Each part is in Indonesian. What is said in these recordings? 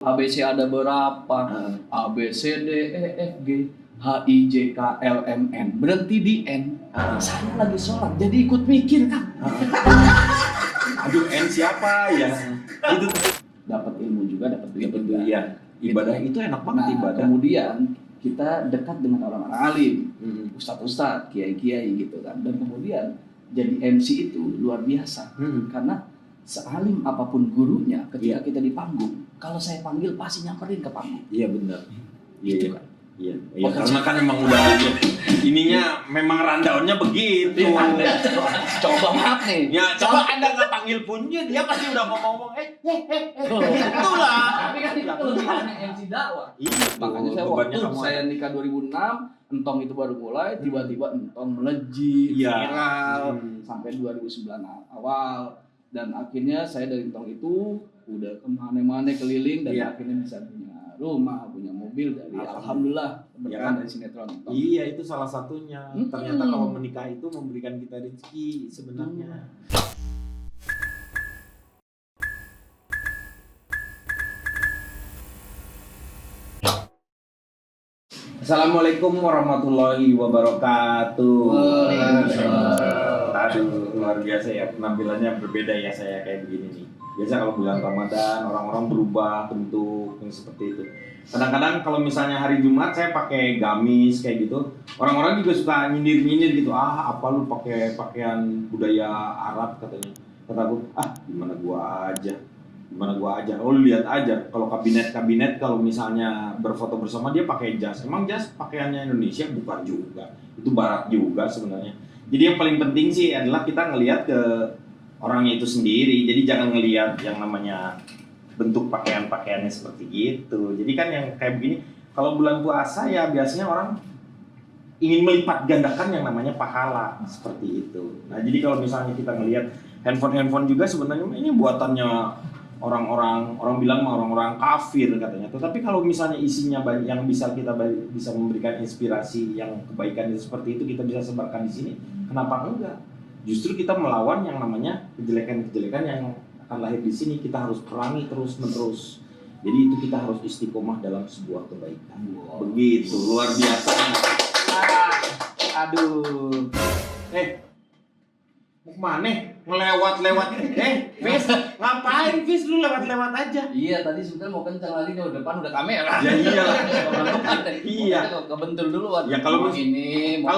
ABC ada berapa? A, B, C, D, E, F, G, H, I, J, K, L, M, N. Berhenti di N. Saya lagi sholat, jadi ikut mikir kan. Aduh, N siapa ya? Itu Dapat ilmu juga, dapat duit juga. Iya, ibadah itu enak banget Nah, ibadah. kemudian kita dekat dengan orang-orang alim, ustadz-ustadz, kiai-kiai gitu kan. Dan kemudian jadi MC itu luar biasa. Karena sealim apapun gurunya, ketika kita di panggung, kalau saya panggil pasti nyamperin ke panggung. Iya benar. Iya Gitu iya. kan. Iya, iya. Karena kan emang udah ininya memang rundown-nya begitu. Coba maaf nih. Ya, coba Anda nggak panggil pun dia pasti udah ngomong-ngomong, itulah. Tapi kan itu kelebihannya MC dakwah. Iya, Makanya saya waktu saya nikah 2006, Entong itu baru mulai, tiba-tiba Entong melejit, viral, sampai 2009 awal. Dan akhirnya saya dari Entong itu udah kemana-mana keliling dan akhirnya bisa punya rumah, punya mobil dari alhamdulillah berkah dari sinetron Entong. Iya, itu salah satunya. Ternyata kalau menikah itu memberikan kita rezeki sebenarnya. Assalamualaikum warahmatullahi wabarakatuh. Aduh, luar biasa ya, penampilannya berbeda ya saya kayak begini nih. Biasa kalau bulan Ramadan orang-orang berubah bentuk yang seperti itu. Kadang-kadang kalau misalnya hari Jumat saya pakai gamis kayak gitu, orang-orang juga suka nyindir-nyindir gitu. Ah, apa lu pakai pakaian budaya Arab katanya. Kataku, gimana gua aja. Oh, lihat aja kalau kabinet kalau misalnya berfoto bersama dia pakai jas. Emang jas pakaiannya Indonesia? Bukan juga. Itu barat juga sebenarnya. Jadi yang paling penting sih adalah kita ngelihat ke orangnya itu sendiri. Jadi jangan ngelihat yang namanya bentuk pakaiannya seperti itu. Jadi kan yang kayak begini, kalau bulan puasa ya biasanya orang ingin melipat gandakan yang namanya pahala seperti itu. Nah, jadi kalau misalnya kita ngelihat handphone juga sebenarnya ini buatannya orang bilang orang-orang kafir katanya. Tetapi kalau misalnya isinya banyak yang bisa memberikan inspirasi yang kebaikan itu seperti itu kita bisa sebarkan di sini, kenapa enggak? Justru kita melawan yang namanya kejelekan-kejelekan yang akan lahir di sini, kita harus perangi terus-menerus. Jadi itu kita harus istiqomah dalam sebuah kebaikan. Begitu, luar biasa. Aduh. Mau kemana? Ngelewat-lewat. Fis, ngapain Fis? Lu lewat-lewat aja. Iya, tadi sebenarnya mau kencang lagi ke depan udah kamera. Ya iyalah. Iya. Kebentul dulu. Ya kalau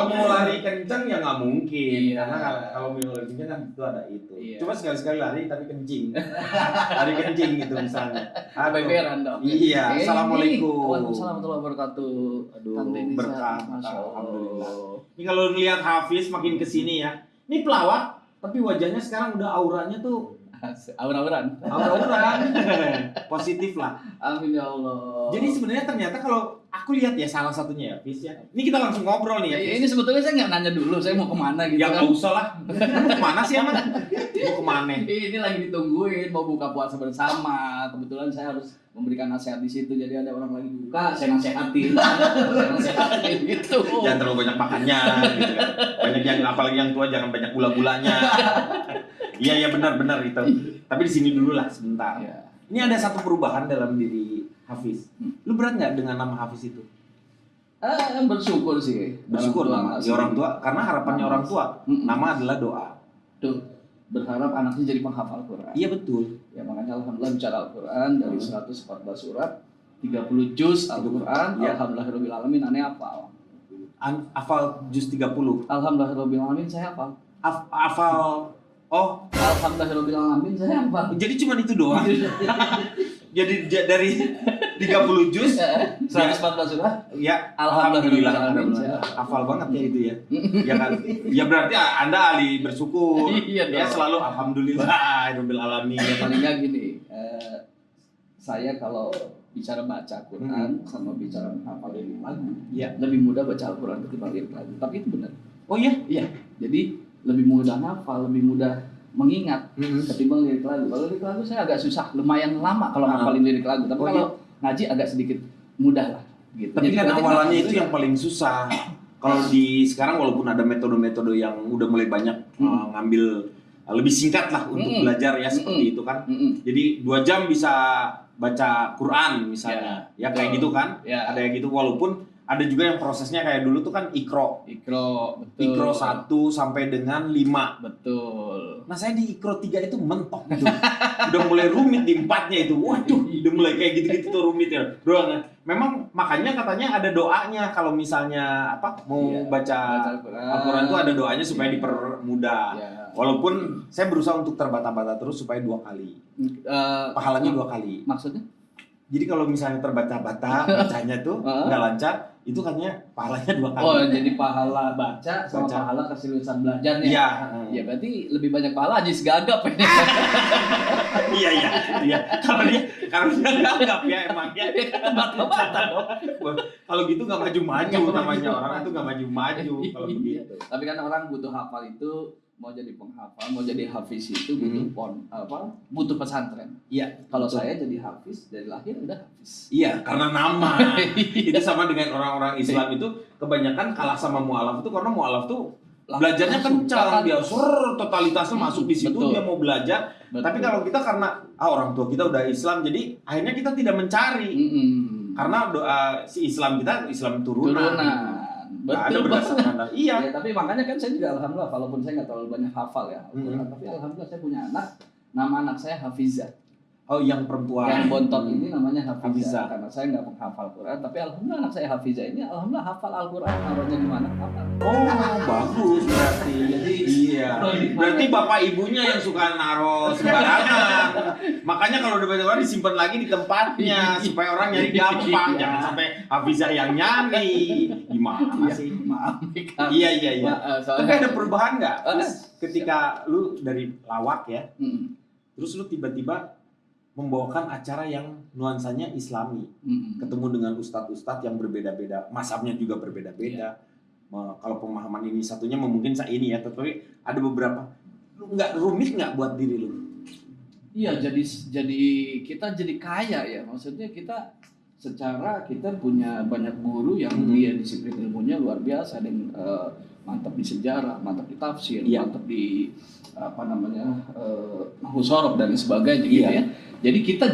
mau lari kencang ya nggak mungkin. Iya. Karena kalau mau lari kencang kan itu ada itu. Iya. Cuma sekali-sekali lari tapi kencing. Lari kencing gitu misalnya. Beberan dong. Iya. Assalamualaikum. Waalaikumsalam warahmatullahi wabarakatuh. Aduh, berkah. Alhamdulillah. Ini kalau lihat Hafiz makin kesini ya. Ini pelawak, tapi wajahnya sekarang udah auranya tuh aura-auran. Positif lah. Amin ya Allah. Jadi sebenarnya ternyata kalau aku lihat ya salah satunya ya, Fis ya. Ini kita langsung ngobrol nih ya. Ini sebetulnya saya nggak nanya dulu, saya mau kemana gitu. Ya nggak usah lah. Mau kemana sih emang? Mau kemana? Ini lagi ditungguin, mau buka puasa bersama. Kebetulan saya harus memberikan nasihat di situ. Jadi ada orang lagi buka, saya nasehatin. Gitu. Jangan terlalu banyak makannya, gitu kan. Banyak yang apalagi yang tua jangan banyak gula-gulanya. Iya benar itu. Tapi di sini dulu lah sebentar. Ya. Ini ada satu perubahan dalam diri Hafiz. Lu berat nggak dengan nama Hafiz itu? Bersyukur sih. Bersyukur nama ya orang tua, karena harapannya orang tua. Nama adalah doa. Tuh, berharap anaknya jadi penghafal Quran. Iya betul. Ya makanya alhamdulillah bicara Al-Quran dari 114 surat, 30 juz Al-Quran. Ya. Alhamdulillahirabbil alamin aneh hafal. Hafal juz 30. Alhamdulillahirabbil alamin saya hafal. Hafal Alhamdulillahirabbil alamin saya hafal. Jadi cuma itu doang. Jadi dari 30 juz 114 surat. Ya, alhamdulillah. Hafal banget ya itu ya. Ya kan? Ya berarti Anda ahli bersyukur. Iya, ya selalu alhamdulillahirabbil alamin. Paling enggak gini, saya kalau bicara baca Quran sama bicara menghafal lirik lagu, ya lebih mudah baca Al-Quran ketimbang lirik lagu. Tapi itu benar. Oh iya? Iya. Jadi lebih mudah hafal, lebih mudah mengingat ketimbang lirik lagu. Kalau lirik lagu saya agak susah, lumayan lama kalau ngapalin lirik lagu. Tapi kalau ngaji agak sedikit mudah lah. Gitu. Tapi kan awalannya itu yang paling susah. Kalau di sekarang walaupun ada metode-metode yang udah mulai banyak ngambil lebih singkat lah untuk belajar ya seperti itu kan. Jadi 2 jam bisa baca Quran misalnya, ya kayak gitu kan, ada yang gitu, walaupun ada juga yang prosesnya kayak dulu tuh kan Iqra, betul. Iqra 1 sampai dengan 5. Betul. Nah saya di Iqra 3 itu mentok gitu. Udah mulai rumit di 4-nya itu. Waduh, udah mulai kayak gitu-gitu tuh rumitnya. Doang. Memang makanya katanya ada doanya kalau misalnya mau baca Al-Quran tuh ada doanya supaya dipermudah. Walaupun saya berusaha untuk terbata-bata terus supaya 2 kali. Pahalanya 2 kali. Maksudnya? Jadi kalau misalnya terbata-bata bacanya tuh nggak lancar, itu katanya pahalanya 2 kali. Oh, jadi pahala baca sama pahala keseriusan belajarnya. Iya. Ya berarti lebih banyak pahala Ajis gagap ya. Iya. Kalau dia gagap ya emang ya. Bata-bata dong. Kalau gitu nggak maju-maju namanya, orang itu nggak maju-maju kalau begitu. Tapi kan orang butuh hafal itu, mau jadi penghafal, mau jadi hafiz itu butuh pesantren. Iya. Kalau saya jadi hafiz dari lahir udah hafiz. Iya, karena nama. Itu sama dengan orang-orang Islam itu kebanyakan kalah sama mualaf itu karena mualaf tuh belajarnya kencang, dia totalitasnya masuk di situ, dia mau belajar. Tapi kalau kita karena orang tua kita udah Islam, jadi akhirnya kita tidak mencari. Karena doa si Islam kita Islam turunan. Betul banget. Iya. Ya, tapi makanya kan saya juga alhamdulillah, walaupun saya nggak terlalu banyak hafal ya, tapi alhamdulillah saya punya anak, nama anak saya Hafizah. Oh, yang perempuan. Yang bontot ini namanya Hafizah. Hafizah. Karena saya nggak menghafal Quran, tapi alhamdulillah anak saya Hafizah ini alhamdulillah hafal Al-Quran, naruhnya di mana hafal. Oh, bagus berarti. Jadi iya. Berarti bapak ibunya yang suka naro sembarangan. Makanya kalau udah baca Quran disimpan lagi di tempatnya supaya orang nyari gampang. Jangan sampai Hafizah yang nyari. Gimana sih? Maaf. Iya. Tapi ada perubahan nggak? Ketika lu dari lawak ya, terus lu tiba-tiba membawakan acara yang nuansanya Islami, ketemu dengan ustadz-ustadz yang berbeda-beda, mazhabnya juga berbeda-beda. Kalau pemahaman ini satunya mungkin ini ya, tapi ada beberapa. Nggak rumit nggak buat diri lu? Iya, jadi kita jadi kaya ya, maksudnya kita punya banyak guru yang dia disiplin ilmunya luar biasa, dan mantap di sejarah, mantap di tafsir, mantap di nahwu dan sebagainya gitu ya. Jadi kita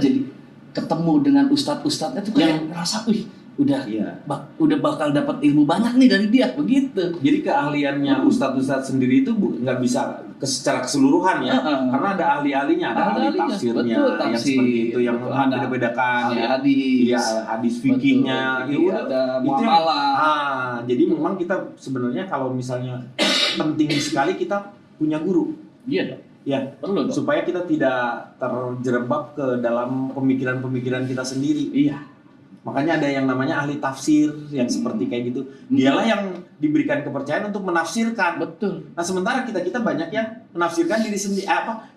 ketemu dengan ustadz-ustadznya tuh kayak ngerasa udah bakal dapat ilmu banyak nih dari dia, begitu. Jadi keahliannya ustadz-ustadz sendiri itu nggak bisa secara keseluruhan ya, karena ada ahli-ahlinya, ada ahli tafsirnya, yang seperti itu yang beda-bedakan ya, hadis fikihnya, ada muamalah. Jadi memang kita sebenarnya kalau misalnya penting sekali kita punya guru. Iya dong. Ya, perlu dong. Supaya kita tidak terjerembab ke dalam pemikiran-pemikiran kita sendiri. Iya. Makanya ada yang namanya ahli tafsir yang seperti kayak gitu. Dialah yang diberikan kepercayaan untuk menafsirkan. Betul. Nah, sementara kita banyak yang menafsirkan diri sendiri.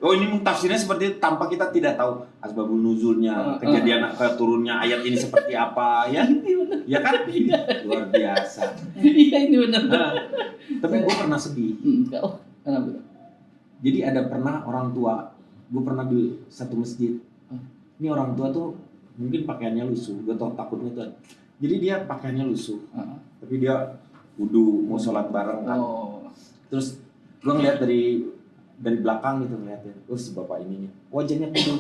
Ini tafsirnya seperti itu tanpa kita tidak tahu asbabul nuzulnya, kejadian turunnya ayat ini seperti apa ya. Ya kan? Luar biasa. Iya, ini benar. Tapi gue pernah sedih. Kenapa? Jadi ada pernah orang tua, gue pernah di satu masjid. Ini orang tua tuh mungkin pakaiannya lusuh, gue takutnya tuh. Jadi dia pakaiannya lusuh, tapi dia wudu mau sholat bareng kan. Terus gue ngeliat dari belakang gitu ngeliatin, si bapak ini nih, wajahnya kudu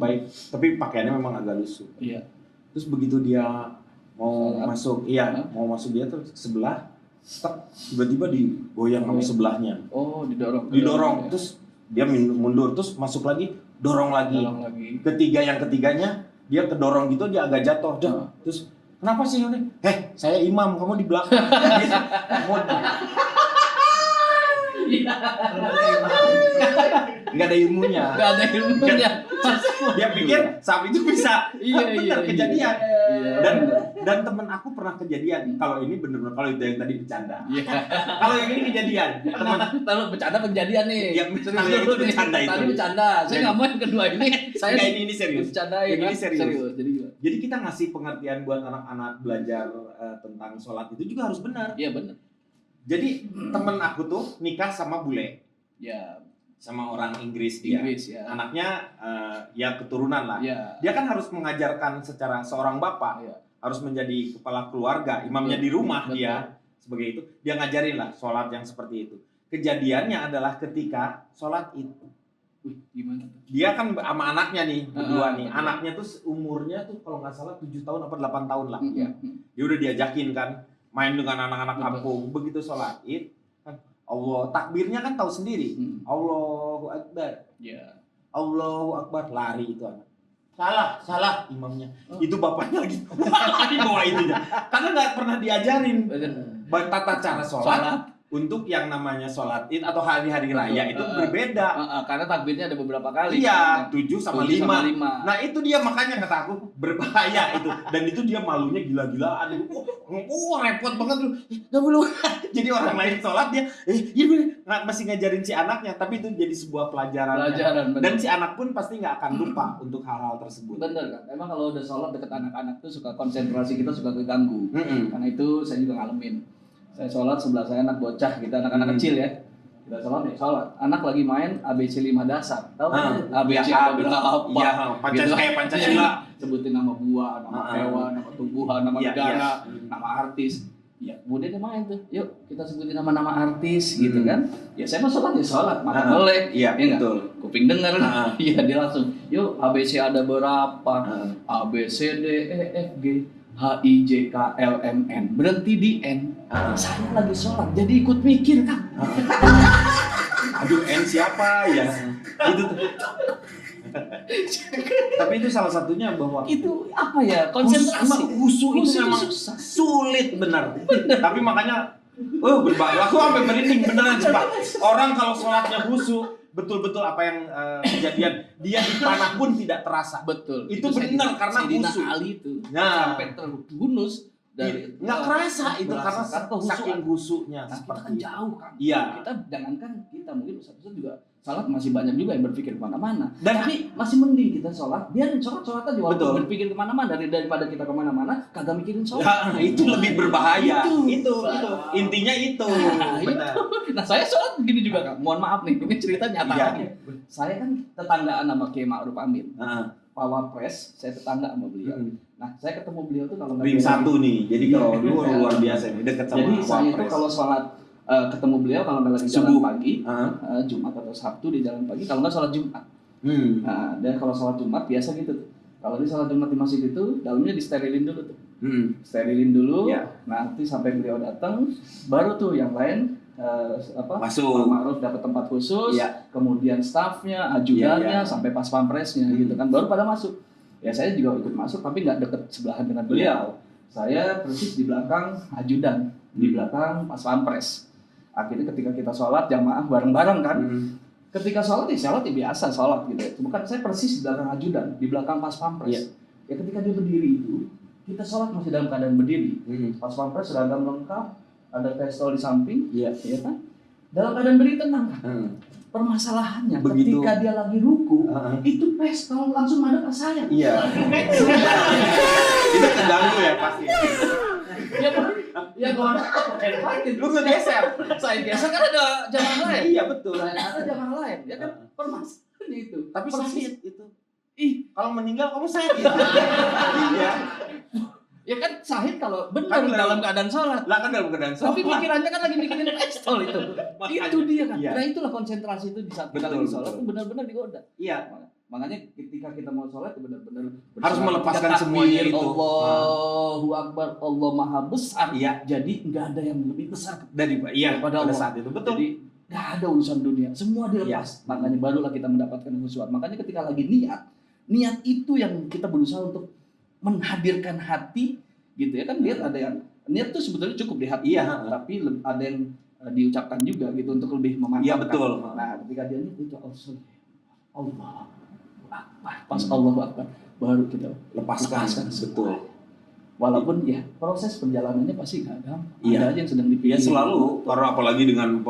baik, tapi pakaiannya memang agak lusuh. Iya. Terus begitu dia mau masuk dia tuh sebelah. Tiba-tiba digoyang sama sebelahnya. Didorong. Terus dia mundur, terus masuk lagi, dorong lagi. Ketiganya dia kedorong gitu, dia agak jatuh. Terus kenapa sih ini? Saya imam, kamu di belakang. Nggak ada ilmunya. Dia pikir saat itu bisa. Benar kejadian. Dan temen aku pernah kejadian. Kalau ini bener-bener, kalau itu yang tadi bercanda. Kalau yang ini kejadian. Kalau bercanda kejadian nih. Yang itu bercanda itu. Tadi bercanda. Saya nggak mau yang kedua ini. Ini serius. Bercandain. Ini serius. Jadi kita ngasih pengertian buat anak-anak belajar tentang sholat itu juga harus benar. Iya benar. Jadi temen aku tuh nikah sama bule. Ya. Sama orang Inggris dia. Ya. Anaknya ya keturunan lah. Ya. Dia kan harus mengajarkan secara seorang bapak. Ya. Harus menjadi kepala keluarga, imamnya di rumah. Betul. Dia sebagai itu. Dia ngajarin lah sholat yang seperti itu. Kejadiannya adalah ketika sholat itu Gimana tuh? Dia kan sama anaknya nih, berdua nih. betul. Anaknya tuh umurnya tuh kalau nggak salah 7 tahun apa 8 tahun lah. Mm-mm. Ya. Dia udah diajakin kan main dengan anak-anak Betul. kampung. Begitu sholat Id kan Allah takbirnya kan tahu sendiri. Allahu Akbar. Ya. Allahu Akbar, lari itu anak. Salah imamnya. Oh. Itu bapaknya lagi di bawah itunya. Karena nggak pernah diajarin tata cara sholat. Untuk yang namanya sholat Id atau hari-hari raya itu berbeda. Karena takbirnya ada beberapa kali. Iya, 7 sama 5. 5. Nah itu dia makanya kata aku berbahaya itu. Dan itu dia malunya gila-gilaan. Repot banget lu. Gak perlu. Jadi orang lain sholat dia, masih ngajarin si anaknya. Tapi itu jadi sebuah pelajaran. Dan si anak pun pasti nggak akan lupa untuk hal-hal tersebut. Bener kan? Emang kalau udah sholat deket anak-anak tuh suka konsentrasi kita suka keganggu. Karena itu saya juga ngalamin. Saya sholat sebelah saya anak bocah, kita anak-anak kecil ya. Kita sholat. Anak lagi main ABC 5 dasar. Tahu kan? ABC ada berapa? Iya, Pancasila. Sebutin nama buah, nama hewan, nama tumbuhan, nama negara, nama artis. Ya, kemudian dia main tuh. Yuk, kita sebutin nama-nama artis gitu kan. Ya saya mah sholat, mata melek. Iya, betul. Kuping denger. Iya, dia langsung. Yuk, ABC ada berapa? A B C D E F G H I J K L M N, berhenti di N. Saya lagi sholat, jadi ikut mikir kan. Aduh, N siapa ya? Itu tuh. Tapi itu salah satunya bahwa itu apa ya? Konsentrasi. Khusyuk itu memang susah. Sulit benar. Tapi makanya berbahaya. Aku sampai merinding beneran Pak. Orang kalau sholatnya khusyuk, betul-betul apa yang kejadian dia dipanah pun tidak terasa. Betul. Itu benar karena khusyuk. Ali itu sampai terhunus dari nggak kerasa itu karena saking khusyuknya. Nah, kita kan jauh kan. Iya. Kita jangankan kita mungkin ustaz-ustaz juga salat masih banyak juga yang berpikir kemana-mana. Dan tapi masih mending kita sholat. Biarin sholat aja walaupun berpikir kemana-mana daripada kita kemana-mana kagak mikirin sholat. Nah, itu lebih berbahaya. Itu intinya itu. Benar. Nah saya sholat begini juga kan. Mohon maaf nih, ini cerita nyata lagi. Saya kan tetanggaan sama Kiai Ma'ruf Amin. Pak Wapres, saya tetangga sama beliau. Nah, saya ketemu beliau tuh kalau ring 1 nih. Jadi kalau luar biasa nih dekat sama Jadi saya itu kalau sholat ketemu beliau kalau nggak lagi jalan pagi, Jumat atau Sabtu di jalan pagi, kalau nggak sholat Jumat. Nah, dan kalau sholat Jumat biasa gitu. Kalau di sholat Jumat di masjid itu dalamnya disterilin dulu tuh. Sterilin dulu. Nanti sampai beliau datang, baru tuh yang lain masuk. Pak Ma'ruf dapat tempat khusus, kemudian stafnya, ajudannya, sampai pas pampresnya gitu kan, baru pada masuk. Ya saya juga ikut masuk, tapi nggak deket sebelahan dengan beliau. Saya persis di belakang ajudan, di belakang pas pampres. Akhirnya ketika kita sholat jamaah bareng-bareng kan, ketika sholat ya biasa sholat gitu. Bukan saya persis di belakang ajudan, di belakang pas pampres. Ya ketika dia berdiri itu, kita sholat masih dalam keadaan berdiri. Pas pampres seragam lengkap, ada pistol di samping, ya kan? Dalam keadaan berdiri tenang kan? Permasalahannya begitu, ketika dia lagi ruku, itu pistol langsung madep ke saya. Iya. Itu terganggu ya pasti. Ya kalau lu ngegeser. Saya geser kan ada jamaah lain. Iya betul. Ada jamaah lain. Ya kan permasalahannya itu. Tapi sakit itu. Kalau meninggal kamu sakit. Iya. Ya kan sahid kalau benar kan dalam keadaan sholat. Lah kan dalam keadaan sholat. Tapi pikirannya kan lagi mikirin pistol itu. Itu dia kan. Nah itulah konsentrasi itu di saat kita lagi sholat itu benar-benar digoda. Iya. Makanya ketika kita mau sholat itu benar-benar harus melepaskan semuanya itu. Allahu Akbar, Allah Maha Besar. Iya. Jadi nggak ada yang lebih besar daripada Allah saat itu. Betul. Jadi nggak ada urusan dunia. Semua dilepas. Makanya barulah kita mendapatkan khusyuk. Makanya ketika lagi niat itu yang kita berusaha untuk menghadirkan hati gitu ya kan. Lihat ada yang niat tuh sebetulnya cukup di hati, tapi ada yang diucapkan juga gitu untuk lebih memantapkan. Iya betul. Nah ketika dia niat itu Allah Akbar, pas Allahu Akbar baru kita lepaskan betul. Walaupun ya proses perjalanannya pasti nggak gampang. Ada aja yang sedang dipikir. Ya selalu, karena apalagi dengan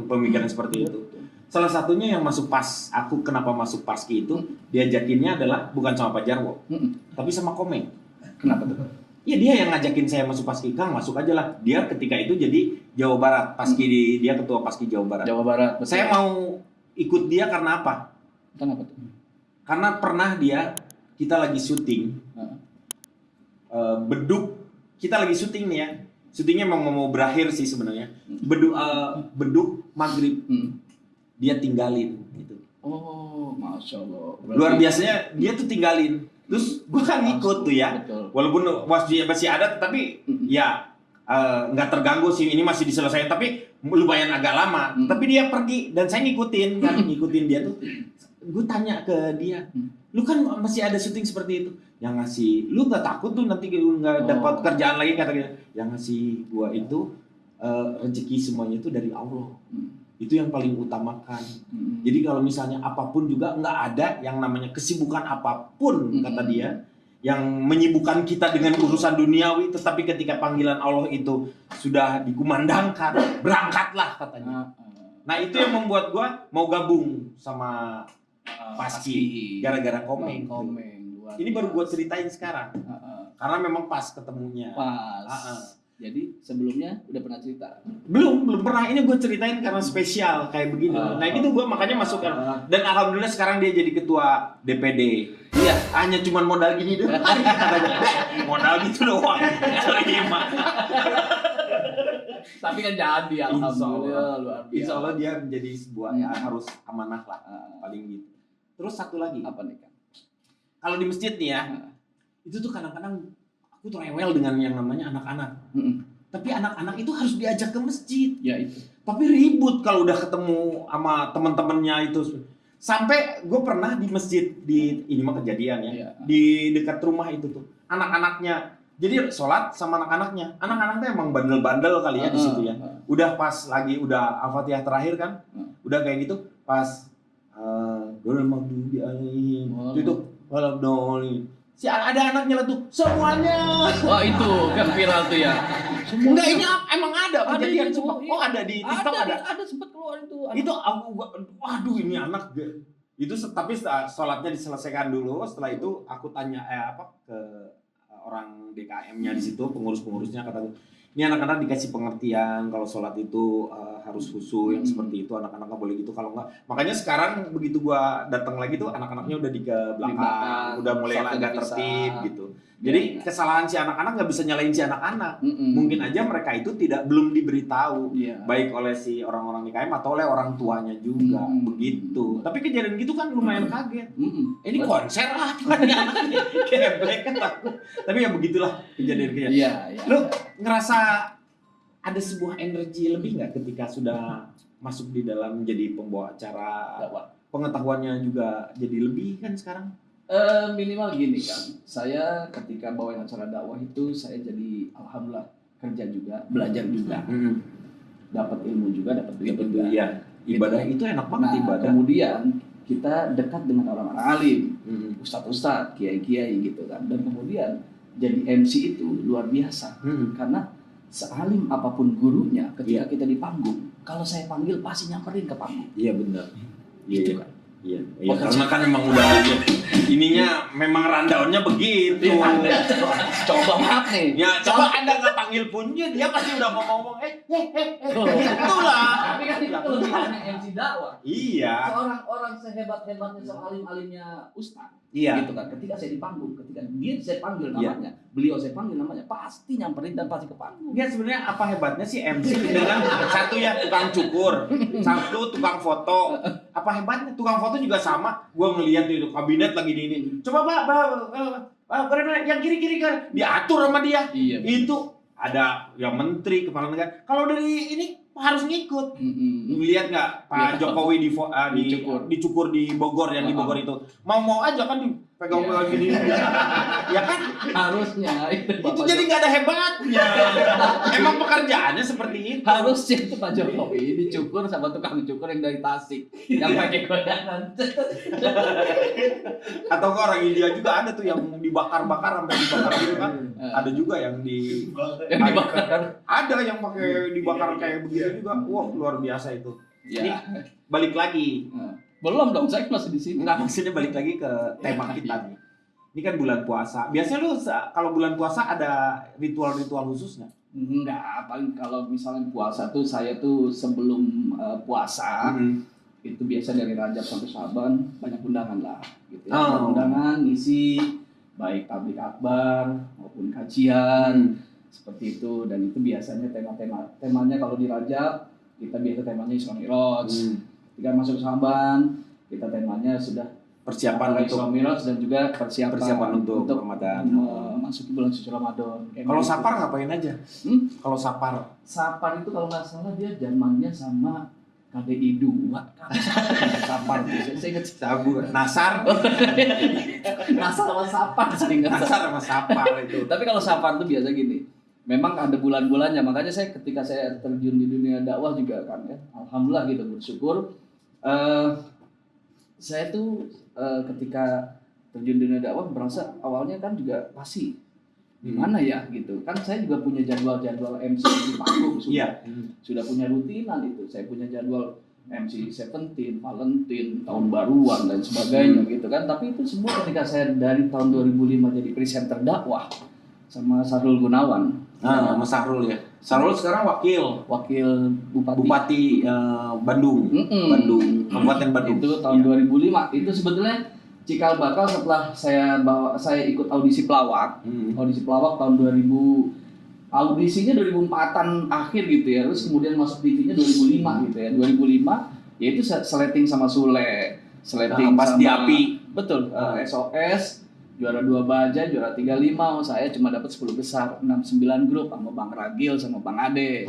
pemikiran seperti itu. Salah satunya yang masuk pas, aku kenapa masuk Paski itu diajakinnya adalah bukan sama Pak Jarwo, tapi sama Komeng. Kenapa tuh? Iya dia yang ngajakin saya masuk Paski, Kang masuk aja lah. Dia ketika itu jadi Jawa Barat, Paski dia ketua Paski Jawa Barat. Jawa Barat. Betul. Saya mau ikut dia karena apa? Kenapa tuh? Karena pernah kita lagi syuting, beduk, kita lagi syuting nih ya. Syutingnya memang mau berakhir sih sebenarnya. Beduk maghrib. Dia tinggalin gitu. Masya Allah. Luar biasanya dia tuh tinggalin. Terus gue kan ngikut tuh ya. Betul. Walaupun masih ada, tapi ya nggak terganggu sih. Ini masih diselesaikan, tapi lumayan agak lama. Tapi dia pergi dan saya ngikutin kan, ngikutin dia tuh. Gue tanya ke dia, lu kan masih ada syuting seperti itu. Yang ngasih, lu nggak takut tuh nanti lu nggak dapat kerjaan lagi, kata dia. Yang ngasih gua itu rezeki semuanya itu dari Allah. Itu yang paling utamakan. Jadi kalau misalnya apapun juga nggak ada yang namanya kesibukan apapun, kata dia, yang menyibukkan kita dengan urusan duniawi, tetapi ketika panggilan Allah itu sudah dikumandangkan, berangkatlah katanya. Nah itu yang membuat gua mau gabung sama Paski gara-gara komen. Ini baru gua ceritain sekarang. Karena memang pas ketemunya. Pas. Jadi sebelumnya udah pernah cerita? Belum pernah. Ini gue ceritain karena spesial kayak begini. Nah itu gue makanya masukkan. Dan alhamdulillah sekarang dia jadi ketua DPD. Iya, hanya cuman modal gini doang. Modal gitu doang. Terima. Tapi kan jadi, alhamdulillah luar biasa. Insya Allah dia menjadi sebuah ya harus amanah lah paling gitu. Terus satu lagi. Apa nih kan? Kalau di masjid nih ya, itu tuh kadang-kadang aku tuh rewel dengan yang namanya anak-anak. Tapi anak-anak itu harus diajak ke masjid. Ya itu. Tapi ribut kalau udah ketemu sama teman-temannya itu. Sampai gue pernah di masjid di ini mah kejadian ya. Di dekat rumah itu tuh anak-anaknya. Jadi sholat sama anak-anaknya. Anak-anaknya emang bandel-bandel kali ya di situ ya. Udah pas lagi udah Al-Fatihah terakhir kan. Udah kayak gitu pas golol maghdubi alaihim. Itu waladhdallin. Si ada anaknya lah tuh semuanya. Wah itu kan viral tuh ya. Enggak, ini emang ada kejadian sumpah. Oh ada di TikTok ada. Ada sempat keluar itu. Itu aku waduh ini anak itu tapi sholatnya diselesaikan dulu. Setelah itu aku tanya ke orang DKM-nya di situ, pengurus-pengurusnya, kata ini anak-anak dikasih pengertian kalau sholat itu harus khusyuk yang seperti itu, anak-anak nggak boleh gitu, kalau nggak. Makanya sekarang begitu gua datang lagi tuh anak-anaknya udah di belakang, udah mulai agak tertib gitu. Jadi kesalahan si anak-anak nggak bisa nyalain si anak-anak. Mungkin aja mereka itu belum diberitahu, baik oleh si orang-orang DKM atau oleh orang tuanya juga, begitu. Tapi kejadian gitu kan lumayan kaget. Ini konser lah, kan anaknya geblek kan takut. Tapi ya begitulah kejadian-kejadian. Lu ngerasa ada sebuah energi lebih nggak ketika sudah masuk di dalam menjadi pembawa acara? Pengetahuannya juga jadi lebih kan sekarang? Minimal gini kan, saya ketika bawain acara dakwah itu saya jadi alhamdulillah kerja juga, belajar juga, dapat ilmu juga, dapat duit juga. Iya. Ibadah gitu. Itu enak banget ibadah. Kemudian kita dekat dengan orang-orang alim, ustadz-ustadz, kiai-kiai gitu kan, dan kemudian jadi MC itu luar biasa, karena sealim apapun gurunya, ketika kita di panggung, kalau saya panggil pasti nyamperin ke panggung. Iya benar. Gitu kan. Iya, karena kan memang udah ininya memang rundown-nya begitu. Coba maaf nih. Ya, coba Anda nggak panggil pun dia pasti udah ngomong itulah. Tapi kan itu kelebihannya MC dakwah. Iya. Seorang sehebat-hebatnya, sealim-alimnya ustaz. Iya. Gitu kan. Ketika saya di panggung, ketika dia saya panggil namanya, beliau saya panggil namanya, pasti nyamperin dan pasti ke panggung. Ya sebenarnya apa hebatnya sih MC dengan satu ya tukang cukur, satu tukang foto. Apa hebatnya tukang foto juga sama. Gua ngelihat itu kabinet lagi di ini. Coba Pak, yang kiri-kiri kan diatur sama dia. Iya. Itu ada yang menteri, kepala negara. Kalau dari ini harus ngikut. Lihat nggak Pak Jokowi dicukur di Bogor, yang di Bogor itu. Mau aja kan dipegang-pegang gini. Ya kan harusnya itu jadi nggak ada hebatnya. Emang pekerjaannya seperti itu. Harusnya itu Pak Jokowi dicukur sama tukang cukur yang dari Tasik yang pakai goyangan. Atau orang India juga ada tuh yang dibakar-bakar sampai dibakar gitu kan. Ada juga yang dibakar. Ada yang pakai dibakar kayak begitu juga. Wah, luar biasa itu. Ini balik lagi. Belum dong, saya masih di sini. Enggak, maksudnya balik lagi ke tema kita nih. Ini kan bulan puasa. Biasanya lu kalau bulan puasa ada ritual-ritual khusus nggak? Enggak, paling kalau misalnya puasa tuh saya tuh sebelum puasa itu biasa dari Rajab sampai Syaban banyak undangan lah gitu ya. Undangan ngisi baik tablik akbar maupun kajian seperti itu, dan itu biasanya temanya kalau di Rajab kita biasa temanya Isra Mi'raj. Ketika masuk Syaban kita temanya sudah persiapan untuk Isra Miraj dan juga persiapan untuk Ramadan. Memasuki bulan suci Ramadan. Kalau Sapar ngapain aja? Kalau Sapar itu kalau nggak salah dia zamannya sama KDI 2. Sapar itu saya ingat Sabu, Nasar. Nasar sama Sapar saya ingat. Nasar sama Sapar itu. Tapi kalau Sapar itu biasa gini. Memang ada bulan-bulannya, makanya saya ketika saya terjun di dunia dakwah juga kan ya, alhamdulillah gitu, bersyukur. Saya tuh ketika terjun di dunia dakwah merasa awalnya kan juga pasti gimana ya gitu kan, saya juga punya jadwal MC di panggung sudah punya rutinan itu, saya punya jadwal MC 17, Valentine, tahun baruan dan sebagainya gitu kan. Tapi itu semua ketika saya dari tahun 2005 jadi presenter dakwah sama Sahrul Gunawan. Mas Sahrul ya. Sahrul sekarang wakil Bupati Bandung. Bandung, Kabupaten Bandung. Itu tahun 2005. Itu sebetulnya cikal bakal setelah saya ikut audisi pelawak. Audisi pelawak tahun 2000. Audisinya 2004-an akhir gitu ya. Terus kemudian masuk TV-nya 2005 gitu ya. 2005 yaitu seleting sama Sule, seleting pas sama di API. Betul, SOS juara 2 baja, juara 35, saya cuma dapat 10 besar, 69 grup sama Bang Ragil sama Bang Ade.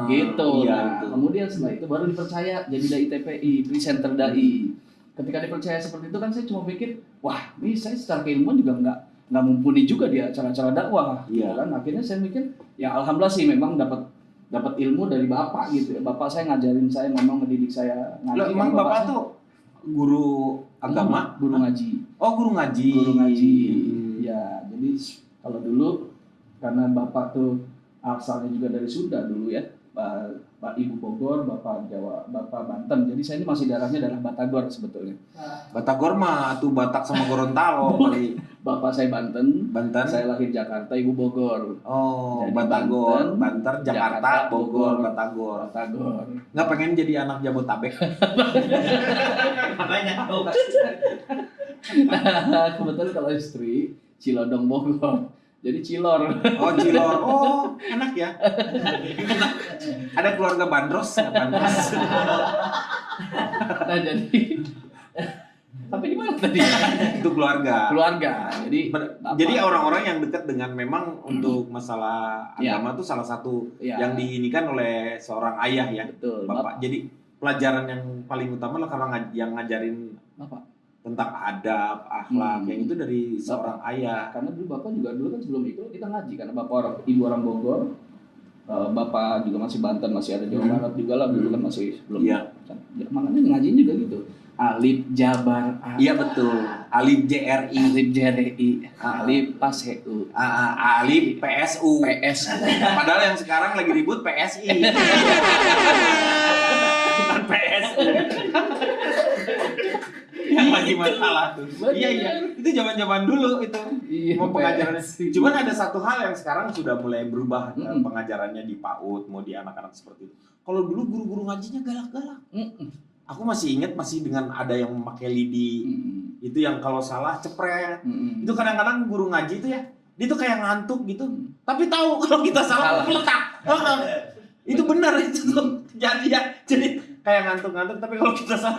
Gitu. Iya, nah, kemudian setelah itu baru dipercaya jadi dai TPI, presenter dai. Ketika dipercaya seperti itu kan saya cuma pikir, wah, ini saya secara keilmuan juga nggak mumpuni juga di acara-acara dakwah. Iya. Kan akhirnya saya mikir, ya alhamdulillah sih memang dapat ilmu dari bapak gitu ya. Bapak saya ngajarin saya, memang ngedidik saya ngaji. Emang bapak tuh guru agama, guru ngaji. Oh, guru ngaji. Ya, jadi kalau dulu karena bapak tuh asalnya juga dari Sunda dulu ya, Pak Ibu Bogor, Bapak Jawa, Bapak Banten. Jadi saya ini masih darahnya darah Batagor sebetulnya. Batagor mah tuh Batak sama Gorontalo kali. Bapak saya Banten, saya lahir Jakarta, Ibu Bogor. Oh, jadi Batagor, Banten, Jakarta, Bogor, Batagor. Nggak pengen jadi anak Jabotabek? Makanya tahu. Nah, kebetulan kalau istri Cilodong Bogor, jadi Cilor. Oh, Cilor. Oh, enak ya. Ada keluarga Bandros, ya Bandros. Nah, tapi gimana tadi? Itu keluarga. Jadi orang-orang yang dekat dengan memang untuk masalah agama tuh salah satu yang diinikan oleh seorang ayah ya. Betul. Bapak. Jadi pelajaran yang paling utama lah karena yang ngajarin Bapak tentang adab, akhlak, yang itu dari seorang ayah. Karena dulu kan sebelum itu kita ngaji, karena ibu orang Bogor, bapak juga masih Banten, masih ada Jawa Barat juga lah, dulu kan masih belum. Iya. Makanya ngajiin juga gitu. Alif Jabar. Iya betul. Alif JRI. Alif JRI. Alif PASEU. Alif PSU. Padahal yang sekarang lagi ribut PSI. Bukan PSU. Yang lagi masalah tuh. Iya. Itu zaman-zaman dulu itu. Iya, mau pengajarannya. Cuman ada satu hal yang sekarang sudah mulai berubah pengajarannya di PAUD, mau di anak-anak seperti itu. Kalau dulu guru-guru ngajinya galak-galak. Aku masih ingat dengan ada yang memakai lidi. Itu yang kalau salah cepret. Itu kadang-kadang guru ngaji itu ya, dia tuh kayak ngantuk gitu. Tapi tahu kalau kita salah meletak. Itu benar itu tuh. Jadi kayak ngantuk-ngantuk, tapi kalau kita salah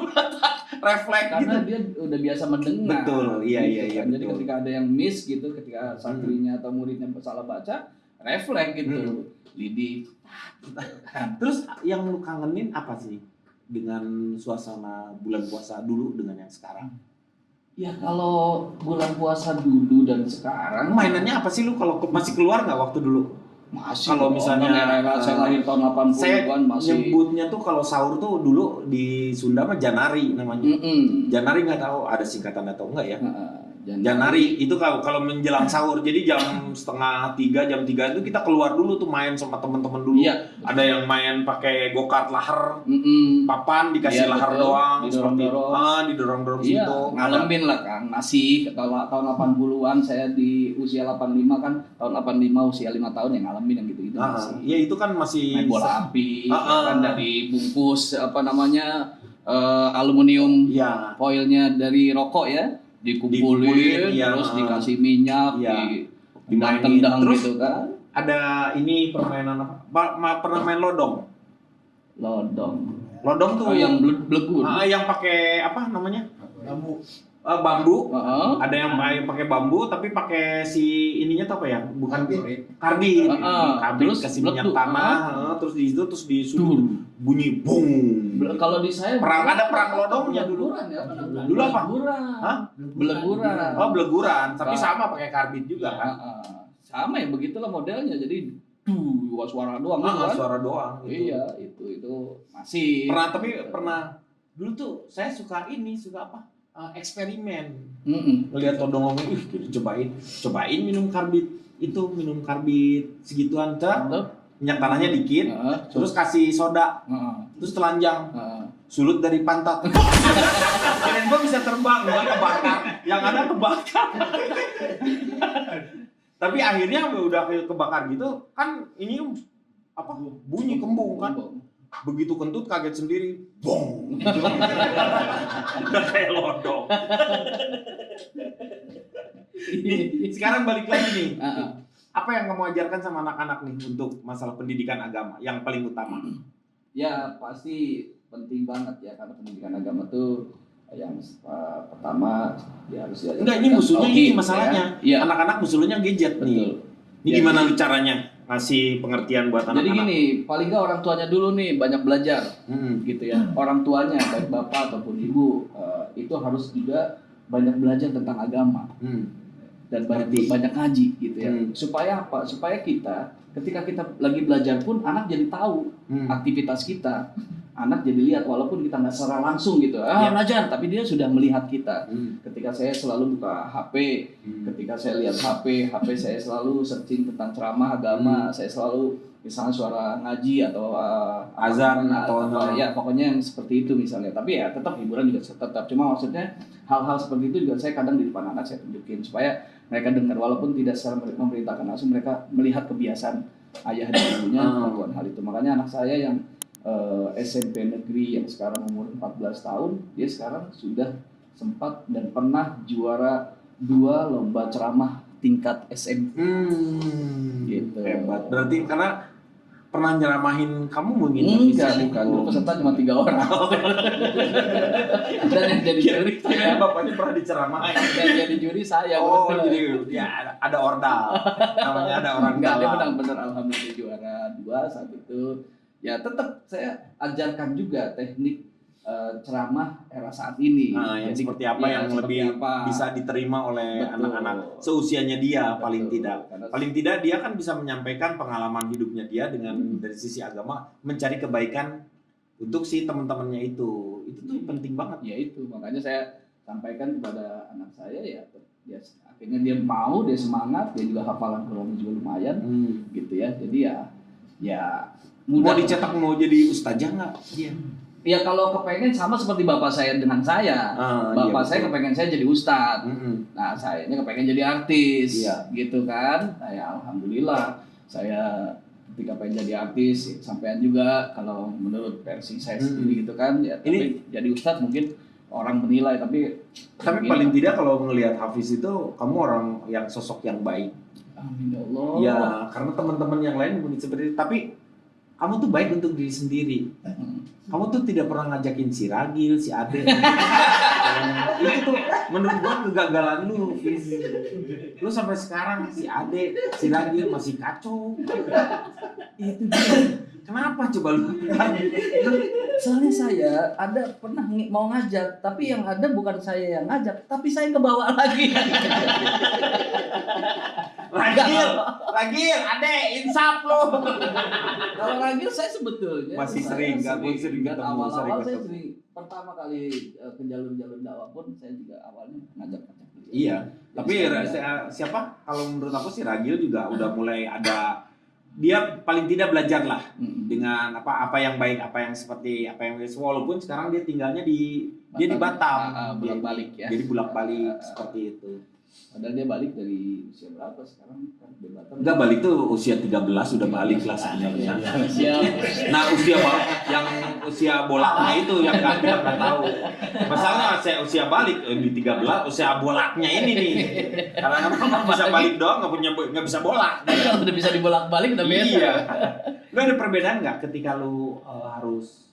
refleks gitu. Karena dia udah biasa mendengar. Betul, iya. Jadi ketika ada yang miss gitu, ketika santrinya atau muridnya salah baca, refleks gitu. Lidi. Terus yang lu kangenin apa sih dengan suasana bulan puasa dulu dengan yang sekarang? Ya kalau bulan puasa dulu dan sekarang, mainannya apa sih lu kalau masih keluar nggak waktu dulu? Masih. Kalau misalnya saya lahir tahun 80-an masih. Nyebutnya tuh kalau sahur tuh dulu di Sunda mah Janari namanya. Janari nggak tahu ada singkatan atau enggak ya. Janari itu kalau menjelang sahur. Jadi jam 2:30, jam 3 itu kita keluar dulu tuh main sama teman-teman dulu. Iya. Ada yang main pakai go-kart lahar. Papan dikasih lahar doang didorong-dorong situ. Ngalamin lah kan. Masih kalau tahun 80-an saya di usia 85 kan, tahun 85 usia 5 tahun yang ngalamin yang gitu-gitu masih. Iya, itu kan masih main bola api kan dari bungkus aluminium foilnya dari rokok ya. Dikumpulin terus dikasih minyak, ditendang terus gitu kan. Ada ini permainan apa? Pernah main lodong? Lodong tuh yang blegur. Yang pakai apa namanya? bambu, ada yang pakai bambu tapi pakai si ininya tuh apa ya? Bukan karbit. Karbit Terus kasih minyak tanah, terus di situ terus disuruh bunyi bung. Kalau di saya ada perang lodongnya dulu. Dulu apa? Beleguran. Oh, beleguran, tapi sama pakai karbit juga kan? Sama ya begitulah modelnya. Jadi suara doang kan? Kan? Suara doang. Gitu. Iya, itu masih. Pernah dulu tuh saya suka apa? Eksperimen. Ngelihat odong-odong, cobain minum karbit segituan minyak tanahnya dikit, terus kasih soda, terus telanjang, sulut dari pantat. Kirain gua bisa terbang, nggak kebakar, yang ada kebakar. Tapi akhirnya udah kebakar gitu kan, ini apa bunyi kembung kan. Begitu kentut kaget sendiri, bong. Udah kayak lodong. Sekarang balik lagi nih. Apa yang kamu ajarkan sama anak-anak nih untuk masalah pendidikan agama yang paling utama? Ya pasti penting banget ya, karena pendidikan agama tuh yang pertama ya harus diajarkan. Enggak, ini musuhnya ini masalahnya. Ya. Anak-anak musuhnya gadget. Betul. Nih. Ini ya, gimana caranya ngasih pengertian buat anak-anak? Jadi gini, paling nggak orang tuanya dulu nih banyak belajar, gitu ya. Orang tuanya baik bapak ataupun ibu itu harus juga banyak belajar tentang agama dan banyak ngaji, gitu ya. Supaya apa? Supaya kita ketika kita lagi belajar pun anak jadi tahu aktivitas kita. Anak jadi lihat walaupun kita nggak secara langsung gitu, belajar, tapi dia sudah melihat kita. Ketika saya selalu buka HP, ketika saya lihat HP saya selalu searching tentang ceramah agama, saya selalu misalnya suara ngaji atau azan atau ya pokoknya yang seperti itu misalnya. Tapi ya tetap hiburan juga tetap. Cuma maksudnya hal-hal seperti itu juga saya kadang di depan anak saya tunjukin supaya mereka dengar walaupun tidak secara memerintahkan langsung, mereka melihat kebiasaan ayah dan ibunya melakukan hal itu. Makanya anak saya yang SMP negeri yang sekarang umur 14 tahun, dia sekarang sudah sempat dan pernah juara 2 lomba ceramah tingkat SMP. Gitu. Hebat. Berarti karena pernah nyeramahin kamu mungkin? Bukan. Dulu peserta cuma 3 orang. Dan yang jadi juri saya. Bapaknya pernah diceramahin. Yang jadi juri saya. Oh, jadi ya ada ordal. Namanya ada orang. Enggak, dia benar-benar alhamdulillah juara 2 saat itu. Ya tetap saya ajarkan juga teknik ceramah era saat ini. Jadi seperti apa yang lebih bisa diterima oleh anak-anak seusianya dia. Paling tidak dia kan bisa menyampaikan pengalaman hidupnya dia dengan dari sisi agama, mencari kebaikan untuk si teman-temannya itu tuh penting banget. Ya itu makanya saya sampaikan kepada anak saya ya akhirnya dia mau, dia semangat, dia juga hafalan Quran juga lumayan gitu ya. Jadi ya mudah. Mau dicetak mau jadi ustazah nggak? Iya. Ya kalau kepengen sama seperti bapak saya dengan saya. Bapak saya kepengen saya jadi ustadz. Nah sayanya kepengen jadi artis. Gitu kan. Nah ya alhamdulillah saya ketika pengen jadi artis sampean juga kalau menurut versi saya sendiri gitu kan. Ya, tapi jadi ustadz mungkin orang menilai tapi paling tidak kalau ngelihat Hafiz itu kamu orang yang sosok yang baik. Amin ya Allah. Ya karena teman-teman yang lain mungkin seperti itu, tapi kamu tuh baik untuk diri sendiri. Kamu tuh tidak pernah ngajakin si Ragil, si Ade. Itu tuh menurut gua kegagalan lu. Lu sampai sekarang si Ade, si Ragil masih kacau. Itu dia. Kenapa coba lu? Soalnya saya ada pernah mau ngajak, tapi yang ada bukan saya yang ngajak, tapi saya kebawa lagi. Ragil, Ade, insaf lu. Kalau Ragil saya sebetulnya masih sering ketemu, awal-awal saya sering. Pertama kali ke jalur-jalur dakwah pun saya juga awalnya ngajak beliau. Iya, tapi siapa? Kalau menurut aku sih Ragil juga udah mulai ada, dia paling tidak belajar lah dengan apa yang baik, apa yang walaupun sekarang dia tinggalnya di Batam, bolak-balik ya. Jadi bolak-balik seperti itu. Padahal dia balik dari usia berapa sekarang kan di Batam? Enggak, balik tuh usia 13 udah balik lah sebenarnya. Nah, usia bolaknya itu yang kita nggak tahu. Masalahnya saya usia balik di 13, usia bolaknya ini nih. Karena kan bisa balik doang, nggak bisa bolak. Udah bisa dibolak-balik udah beda. Iya. Lu ada perbedaan nggak ketika lu harus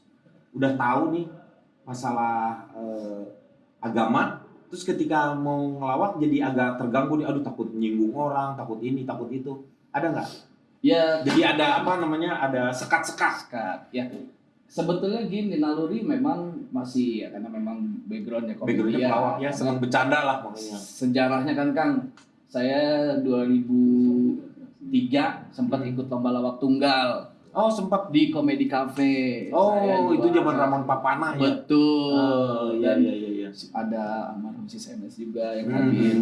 udah tahu nih masalah agama, terus ketika mau ngelawak jadi agak terganggu nih, aduh takut nyinggung orang, takut ini, takut itu. Ada nggak? Ya, Jadi ada apa namanya? Ada sekat-sekat. ya. Sebetulnya gini, naluri memang masih ya, karena memang backgroundnya komedi. Backgroundnya pelawak ya, senang bercanda lah makanya. Sejarahnya kan Kang, saya 2003 sempat ikut lomba lawak tunggal. Oh sempat di Komedi Cafe. Oh saya itu zaman Ramon Papana ya. Betul. Iya Dan iya. ada almarhum si Semes juga yang hadir,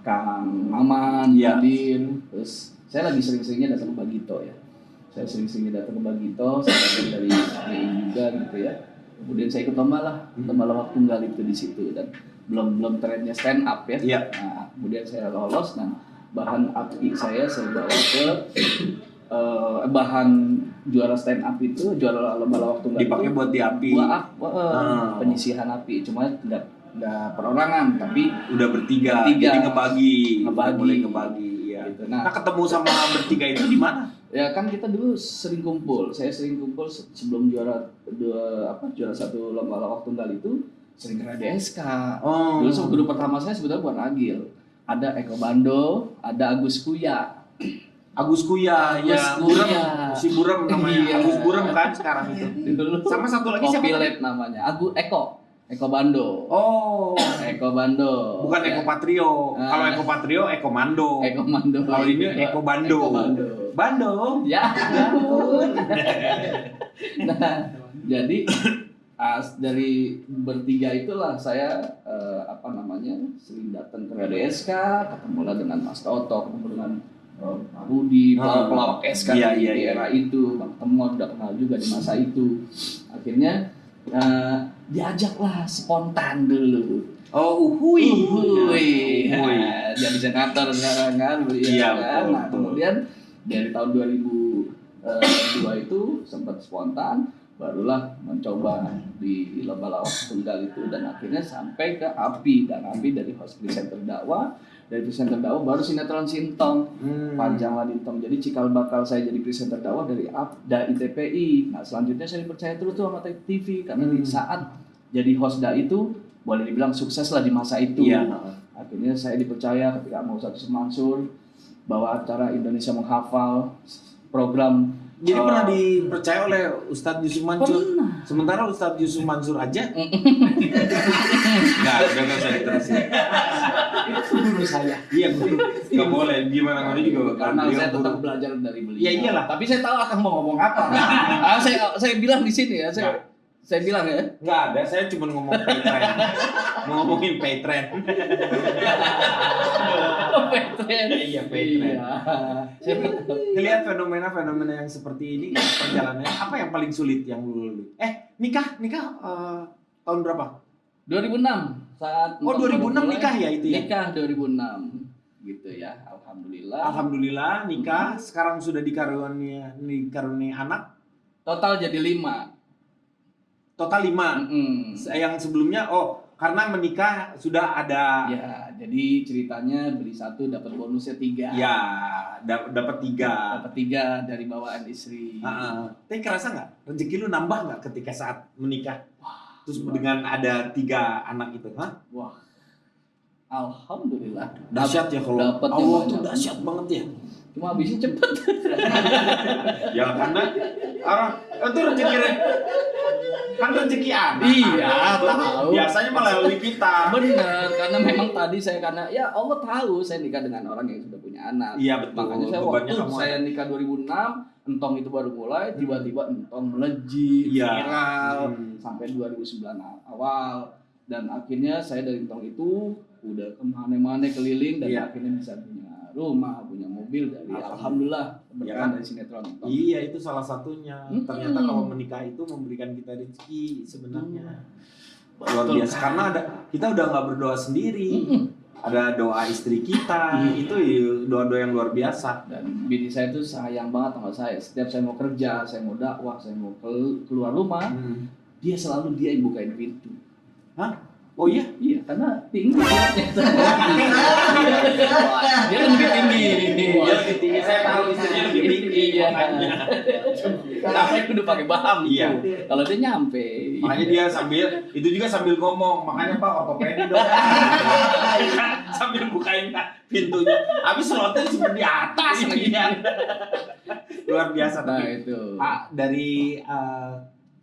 Kang Maman hadir. Terus saya lagi sering-seringnya datang ke Bagito ya. Saya sering-seringnya datang ke Bagito, saya datang dari BI juga gitu ya. Kemudian saya ikut lomba lawak tunggal itu di situ dan belum trennya stand up ya. Iya. Nah, kemudian saya lolos dan bahan api saya bawa ke bahan juara stand up itu, juara lomba lawak tunggal dipakai buat di api. Penyisihan api, cuma nggak perorangan tapi udah bertiga. Jadi ngebagi. Mulai ngebagi ya. Gitu. Nah, ketemu sama bertiga itu di mana? Ya kan kita dulu sering kumpul. Saya sering kumpul sebelum juara satu lomba lawak tunggal itu sering ke DSK. Dulu guru pertama saya sebetulnya bukan Agil. Ada Eko Bando, ada Agus Kuya. Si Burem namanya. Iya. Agus Burem kan sekarang itu. Dulu sama satu lagi siapa? Kopilet namanya. Eko Bando. Oh. Eko Bando. Bukan Eko Patrio. Kalau Eko Patrio, Eko Mando. Kalau ini Eko Bando. Bando. Ya. Nah, jadi dari bertiga itulah saya sering datang ke RDSK, ketemulah dengan Mas Toto, ketemu dengan Pak Rudi, pelawak SK di era itu, Bang Temon udah kenal juga di masa itu. Akhirnya diajaklah spontan dulu. Jadi senator sekarang kan. Nah, kemudian dari tahun 2002 itu sempat spontan, barulah mencoba di lomba lawak tunggal itu dan akhirnya sampai ke API, dan API dari host presenter dakwah, dari presenter dakwah baru sinetron Sintong, panjang lah Dintong. Jadi cikal bakal saya jadi presenter dakwah dari APDA ITPI. Nah selanjutnya saya dipercaya terus tuh sama TV karena di saat jadi host da itu boleh dibilang sukses lah di masa itu. Akhirnya saya dipercaya ketika mau Ustadz Yusuf Mansur bawa acara Indonesia Menghafal, program. Jadi pernah dipercaya oleh Ustadz Yusuf Mansur. Pernah. Sementara Ustadz Yusuf Mansur aja. Enggak usah diterusin. Itu guru saya. Iya betul. Enggak boleh gimana juga. Karena saya tetap belajar dari beliau. Iya iyalah. Tapi saya tahu akan mau ngomong apa. Saya bilang di sini ya. Saya bilang ya. Enggak ada, saya cuma ngomong pay trend. Mau ngomongin pay trend. Pay trend. Iya, pay trend. Ngelihat fenomena yang seperti ini perjalanannya, apa yang paling sulit yang lu nikah tahun berapa? 2006 saat 2006 nikah ya itu ya? Nikah 2006 gitu ya. Alhamdulillah nikah, sekarang sudah dikaruniai anak. Total jadi 5. Total 5. Yang sebelumnya karena menikah sudah ada. Ya, jadi ceritanya beli 1 dapat bonusnya 3. Ya, dapat 3. Dapat 3 dari bawaan istri. Tapi kerasa nggak rezeki lu nambah nggak ketika saat menikah? Terus dengan ada 3 anak itu, Wah, alhamdulillah. Dahsyat ya kalau Allah tuh dahsyat banget ya. Cuma habisnya cepet. Ya karena itu rezeki kan rezeki anak. Iya, tahu. Biasanya melalui kita. Benar, karena memang tadi ya Allah tahu saya nikah dengan orang yang sudah punya anak. Iya betul. Makanya waktu saya nikah 2006, Entong itu baru mulai, tiba-tiba Entong melejit, viral sampai 2009 awal, dan akhirnya saya dari Entong itu udah kemana-mana keliling dan akhirnya bisa punya rumah, punya mobil dari alhamdulillah berkah dari sinetron Entong. Iya, itu salah satunya. Ternyata kalau menikah itu memberikan kita rezeki sebenarnya. Luar biasa karena kita udah nggak berdoa sendiri. Ada doa istri kita, itu doa-doa yang luar biasa. Dan bini saya itu sayang banget sama saya. Setiap saya mau kerja, saya mau dakwah, saya mau keluar rumah, dia selalu yang bukain pintu. Oh iya? Iya, karena tinggi. Dia lebih tinggi. Dia lebih tinggi, saya tahu istrinya lebih tinggi. Iya. Makanya. Karena saya kudu pakai bambu. Iya. Kalau dia nyampe. Makanya dia itu juga sambil ngomong, makanya Pak ortopedi dong. Sambil bukain pintunya. Habis slotnya di atas lagi ya. Luar biasa Nah, tapi. itu. Pak, dari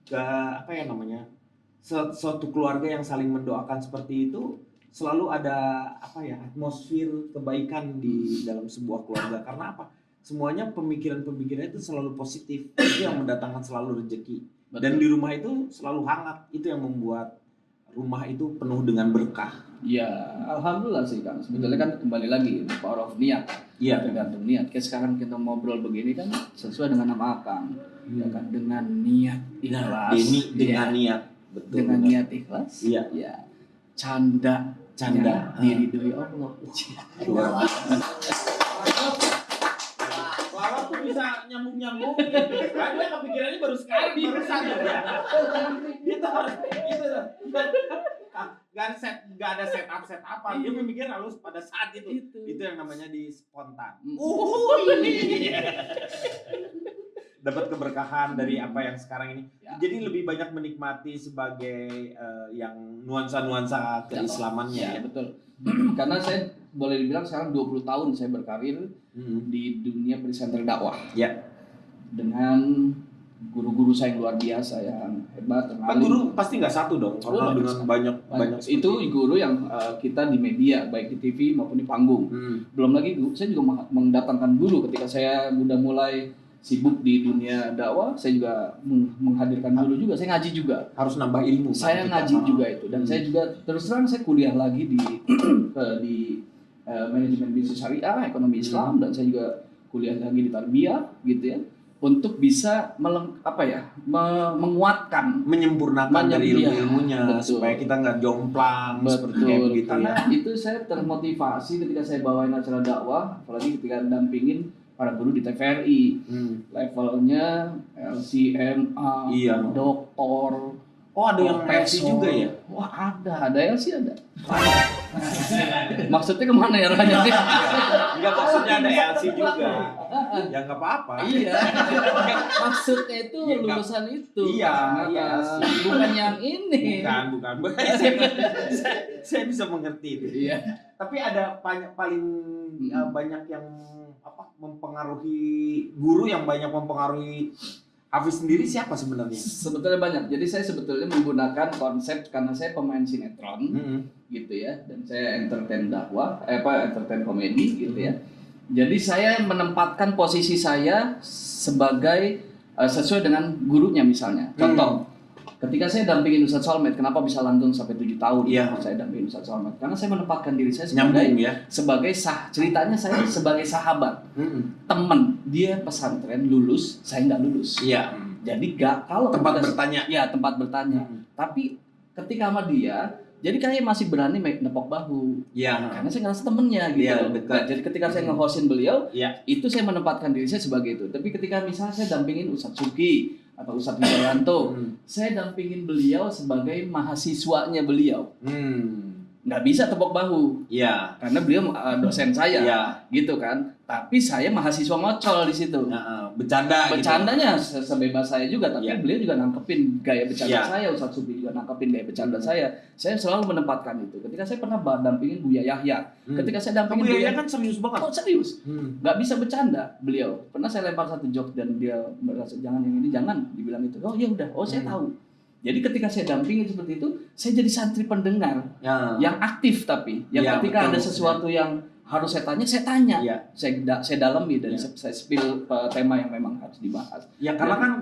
ke apa ya namanya? Suatu keluarga yang saling mendoakan seperti itu selalu ada apa ya atmosfer kebaikan di dalam sebuah keluarga karena apa semuanya pemikiran-pemikirannya itu selalu positif itu yang mendatangkan selalu rezeki dan di rumah itu selalu hangat itu yang membuat rumah itu penuh dengan berkah. Ya, alhamdulillah sih Kang. Sebetulnya kan kembali lagi the power of niat. Iya. Tergantung niat. Kayak sekarang kita ngobrol begini kan sesuai dengan nama Akang. Ya kan dengan niat ikhlas. Dengan Ya. niat. Betul. Dengan benar. niat ikhlas. Iya. Ya. Canda. Canda. Diridhoi Allah. Luar Lawak tuh bisa nyambung-nyambung gitu. Karena dia kepikirannya baru sekarang, barusan ya. Dia tuh harus itu. Gak ada setup-setupan. Dia memikir harus pada saat itu. Itu yang namanya di spontan. Dapat keberkahan dari apa yang sekarang ini. Ya. Jadi lebih banyak menikmati sebagai yang nuansa-nuansa keislamannya Ya, ya. betul. Karena saya boleh dibilang sekarang 20 tahun saya berkarir di dunia presenter dakwah. Ya. Dengan guru-guru saya yang luar biasa yang hebat, yang Kan alim. guru pasti nggak satu dong, karena dengan banyak Itu guru yang kita di media baik di TV maupun di panggung. Belum lagi saya juga mendatangkan guru ketika saya udah mulai sibuk di dunia dakwah, saya juga menghadirkan guru juga, saya ngaji juga. harus nambah ilmu. Saya ngaji juga itu dan saya juga terus terang saya kuliah lagi di manajemen bisnis syariah, ekonomi Islam dan saya juga kuliah lagi di tarbiyah gitu ya. Untuk bisa menguatkan, menyempurnakan dari Iya, ilmu-ilmunya betul. supaya kita nggak jomplang seperti kayak betul. begitu Karena ya. itu saya termotivasi ketika saya bawain acara dakwah, apalagi ketika dampingin para guru di TVRI. Levelnya LCMA, Iya. doktor, Oh ada yang LC juga ya? Wah ada LC ada. Maksudnya kemana ya Ranya? Enggak, maksudnya ada LC juga. Ya nggak apa-apa. Iya. Maksudnya itu Iya, lulusan itu. Iya, Nah, iya. bukan yang ini. Bukan. Saya bisa mengerti itu. Iya. Tapi ada paling banyak yang mempengaruhi guru yang banyak mempengaruhi Hafiz sendiri siapa sebenarnya? Sebetulnya banyak. Jadi saya sebetulnya menggunakan konsep karena saya pemain sinetron gitu ya, dan saya entertain dakwah, entertain komedi gitu ya. Jadi saya menempatkan posisi saya sebagai sesuai dengan gurunya misalnya. Contoh, ketika saya dampingin Ustadz Solmed, kenapa bisa langgeng sampai 7 tahun? Iya. Saya dampingin Ustadz Solmed karena saya menempatkan diri saya Nyambung ya. sebagai ceritanya saya sebagai sahabat, teman. Dia pesantren lulus, saya nggak lulus. Iya. Jadi kalau Tempat ketika- bertanya. Ya tempat bertanya. Tapi ketika sama dia, jadi kayak masih berani nepok bahu. Iya. Karena saya ngerasa temennya gitu. Iya, Nah, dekat. jadi ketika saya nge-hostin beliau, Iya. itu saya menempatkan diri saya sebagai itu. Tapi ketika misalnya saya dampingin Ustadz Suki atau Ustadz Wijayanto, saya dampingin beliau sebagai mahasiswanya beliau. Nggak bisa tepok bahu. Iya. Karena beliau dosen saya. Iya. Gitu kan. Tapi saya mahasiswa ngocol di situ. Bercanda. Bercandanya sebebas saya juga, tapi Iya. beliau juga nangkepin gaya bercanda Iya. saya, Ustadz Subi juga nangkepin gaya bercanda saya. Saya selalu menempatkan itu. Ketika saya pernah dampingin Buya Yahya, ketika saya dampingin Kamu Buya kan serius banget. oh serius, nggak bisa bercanda beliau. Pernah saya lempar satu joke dan dia merasa jangan yang ini, jangan dibilang itu. Oh ya udah, oh saya tahu. Jadi ketika saya dampingin seperti itu, saya jadi santri pendengar yang aktif tapi, yang Iya, ketika betul. ada sesuatu yang harus saya tanya, Iya. saya dalami dan Iya. saya spill tema yang memang harus dibahas. Ya karena kan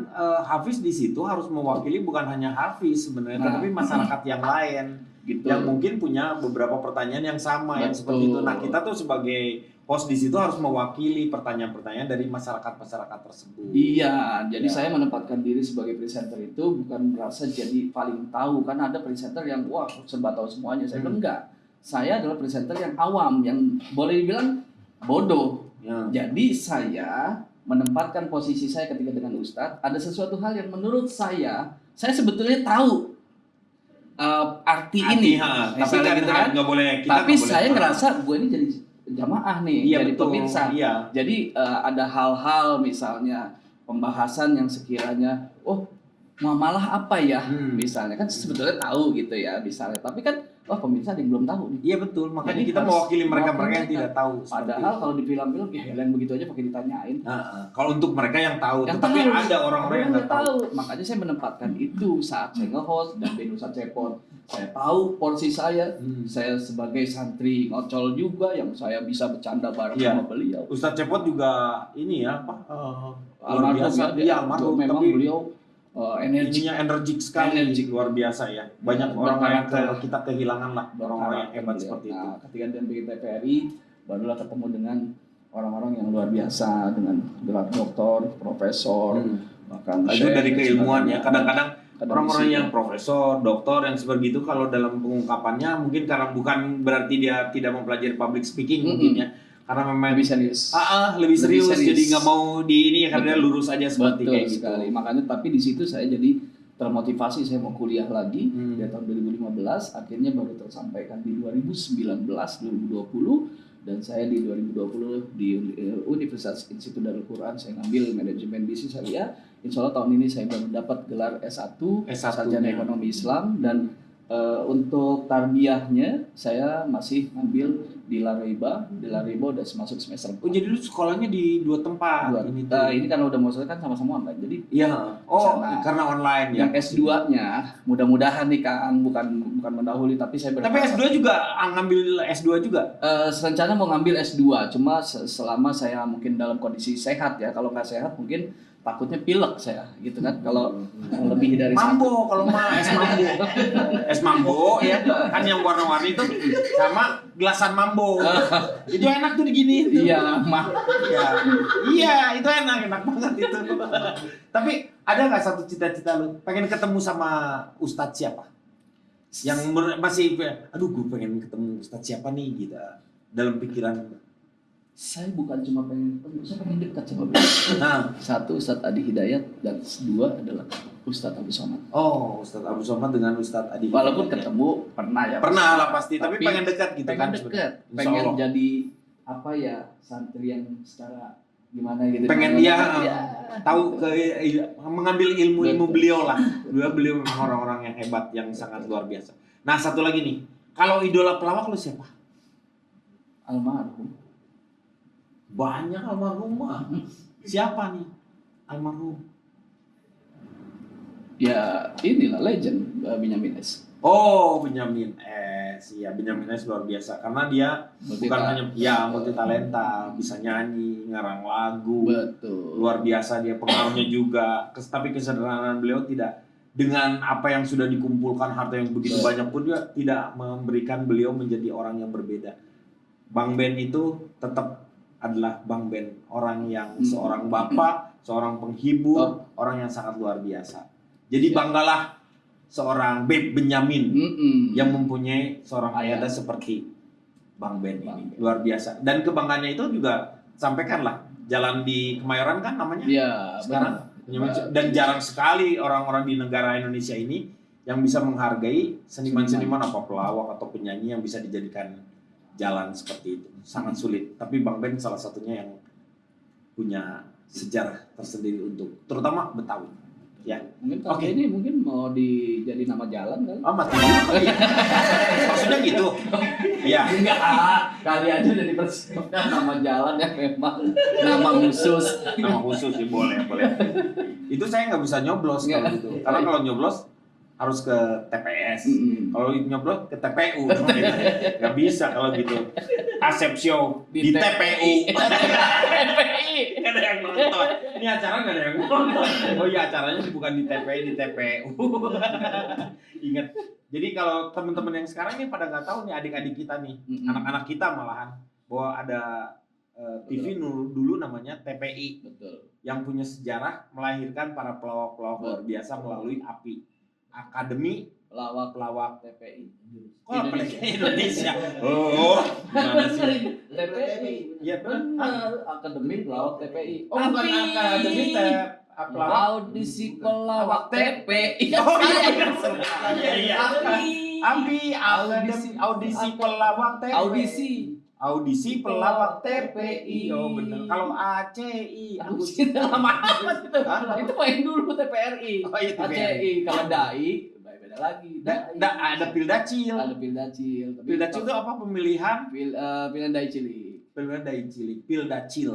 Hafiz di situ harus mewakili bukan hanya Hafiz sebenarnya, Nah. tapi masyarakat yang lain Gitu. yang mungkin punya beberapa pertanyaan yang sama yang Betul. seperti itu. Nah kita tuh sebagai host di situ harus mewakili pertanyaan-pertanyaan dari masyarakat tersebut. Iya, jadi Ya. saya menempatkan diri sebagai presenter itu bukan merasa jadi paling tahu, karena ada presenter yang wah serba tahu semuanya. Saya bilang enggak. Saya adalah presenter yang awam, yang boleh dibilang bodoh. Ya. Jadi saya menempatkan posisi saya ketika dengan Ustadz, ada sesuatu hal yang menurut saya sebetulnya tahu. arti ini. Tapi Misalnya kan gitu kan. nggak boleh. Tapi nggak boleh saya ngerasa gue ini jadi jamaah nih, iya, jadi betul. pemirsa. Iya. Jadi ada hal-hal misalnya pembahasan yang sekiranya, muamalah apa ya, misalnya kan sebetulnya tahu gitu ya, misalnya. Tapi kan, pemirsa yang belum tahu nih. Iya betul, makanya Jadi kita harus mewakili mereka mewakili yang tidak tahu. Padahal kalau di film-film ya yang begitu aja pakai ditanyain. Kalau untuk mereka yang tahu, Yang tapi tahu. ada orang-orang yang nggak tahu. Makanya saya menempatkan itu saat saya nge-host dan di Nusa Cepot. Saya tahu porsi saya. Saya sebagai santri ngocol juga yang saya bisa bercanda bareng sama beliau. Ustadz Cepot juga ini ya apa? Luar Almarhum biasa. ya, Iya, almarhum. memang Tapi beliau energinya energik sekali, luar biasa ya. Banyak orang yang kita kehilangan lah, orang-orang yang hebat seperti itu. Ketika dia bikin TVRI, barulah ketemu dengan orang-orang yang luar biasa dengan gelar doktor, profesor, bahkan itu dari keilmuan ya. Kadang-kadang Kadang orang-orang isi. yang profesor, doktor yang seperti itu kalau dalam pengungkapannya mungkin karena bukan berarti dia tidak mempelajari public speaking mungkin ya. Karena memang lebih serius. Lebih serius, jadi nggak mau di ini karena Betul. lurus aja seperti Betul kayak gitu. sekali. Makanya tapi di situ saya jadi termotivasi, saya mau kuliah lagi di tahun 2015, akhirnya baru tersampaikan di 2019, 2020, dan saya di 2020 di Universitas Institut Darul Quran saya ngambil manajemen bisnis syariah. Insya Allah tahun ini saya baru dapat gelar S1, sarjana ekonomi Islam, dan untuk tarbiyahnya saya masih ngambil di Laraiba udah masuk semester 4. Jadi lu sekolahnya di dua tempat. Ini kan udah mau selesai kan sama-sama online. Jadi karena online ya. Yang S2-nya mudah-mudahan nih Kang, bukan mendahului tapi saya berharap. Tapi S2 juga ngambil S2 juga. Rencana mau ngambil S2, cuma selama saya mungkin dalam kondisi sehat ya. Kalau nggak sehat mungkin takutnya pilek saya gitu kan. Kalau lebih dari mambo kalau mah es mambo ya kan yang warna-warni itu sama gelasan mambo. Itu enak tuh digini. Iya, Iya, itu enak banget itu. Tapi ada nggak satu cita-cita lu pengen ketemu sama Ustadz siapa? Yang masih gue pengen ketemu Ustadz siapa nih gitu dalam pikiran. Saya bukan cuma pengen ketemu, saya pengen dekat sama beliau. Satu Ustadz Adi Hidayat dan dua adalah Ustadz Abu Somad. Ustadz Abu Somad dengan Ustadz Adi. Walaupun ketemu pernah ya. Pernah lah pasti, tapi pengen dekat gitu kan. Pengen dekat, pengen jadi apa ya, santri yang secara gimana gitu. Pengen dia tahu mengambil ilmu beliau lah. Beliau memang orang-orang yang hebat, yang sangat luar biasa. Nah, satu lagi nih, kalau idola pelawak lu siapa? Almarhum. Banyak almarhum mah. Siapa nih almarhum? Ya inilah legend Benyamin S. Benyamin S. Iya, Benyamin S luar biasa karena dia bukan hanya multi talenta, bisa nyanyi, ngarang lagu. Betul. Luar biasa dia, pengaruhnya juga. Tapi kesederhanaan beliau tidak dengan apa yang sudah dikumpulkan, harta yang begitu banyak pun dia tidak memberikan beliau menjadi orang yang berbeda. Bang Ben itu tetap adalah Bang Ben, orang yang seorang bapak, seorang penghibur, orang yang sangat luar biasa. Jadi banggalah seorang Beb Benyamin yang mempunyai seorang ayah seperti Bang Ben ini. Luar biasa. Dan kebanggaannya itu juga sampaikanlah jalan di Kemayoran kan namanya. Iya, sekarang. Dan jarang sekali orang-orang di negara Indonesia ini yang bisa menghargai seniman-seniman apa pelawak atau penyanyi yang bisa dijadikan jalan seperti itu. Sangat sulit. Tapi Bang Ben salah satunya yang punya sejarah tersendiri untuk terutama Betawi. Ya. Mungkin ini mungkin mau dijadi nama jalan kali. Mati dulu. Maksudnya gitu. Iya. Enggak, kali aja udah dipersiapkan nama jalan yang memang nama khusus. Nama khusus sih boleh. Itu saya nggak bisa nyoblos kalau gitu. Karena kalau nyoblos harus ke TPS. Kalau nyoblos ke TPU. Nggak bisa kalau gitu. Asep show di TPU. Nggak ada yang nonton. Ini acara nggak ada yang nonton. Oh iya, acaranya bukan di TPI, di TPU. Ingat. Jadi kalau teman-teman yang sekarang ini pada nggak tahu nih, adik-adik kita nih, anak-anak kita malahan, bahwa ada TV dulu namanya TPI. Betul. Yang punya sejarah melahirkan para pelawak-pelawak luar biasa melalui API. Akademi Pelawak TPI. Indonesia. Gimana sih? TPI. Iya benar. Akademi Pelawak TPI. Bukan akademi Audisi pelawak TPI. Oh iya. Ambi audisi pelawak TPI. Audisi pelawak TPI. Oh benar. Kalau ACI Audisi lama amat itu. Itu main dulu TPRI. Oh iya, TPRI. ACI kalau DAI beda lagi. Ada Pildacil. Ada Pildacil. Pildacil itu apa pemilihan? Pilihan DAI cilik. Pilihan DAI cilik. Pildacil.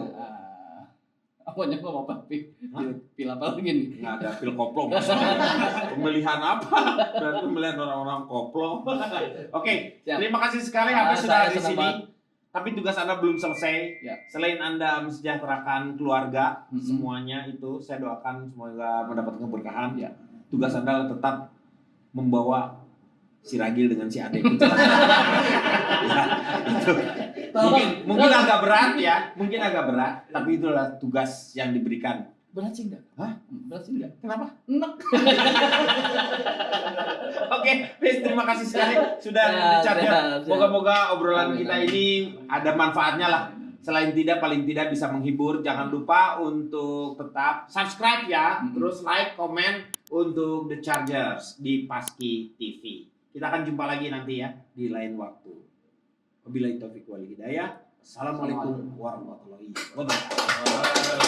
Apanya kok apa? Pil apa lagi nih? Nggak ada pil koplo maksudnya. Pemilihan apa? Berarti pemilihan orang-orang koplo. Oke, terima kasih sekali Hafiz sudah di sini. Tapi tugas Anda belum selesai. Ya. Selain Anda mensejahterakan keluarga, semuanya itu saya doakan semoga mendapatkan keberkahan. Ya. Tugas Anda tetap membawa si Ragil dengan si Ade. Mungkin agak berat ya, mungkin agak berat, tapi itulah tugas yang diberikan. Berat sih enggak? Hah? Berat sih enggak? Kenapa? Enak. Oke, Fis, terima kasih sekali sudah di-charge. Moga-moga obrolan kita ini ada manfaatnya lah. Selain tidak, paling tidak bisa menghibur. Jangan lupa untuk tetap subscribe ya, terus like, komen untuk The Chargers di Paski TV. Kita akan jumpa lagi nanti ya di lain waktu. Wabillahi taufiq wal hidayah. Assalamualaikum warahmatullahi wabarakatuh.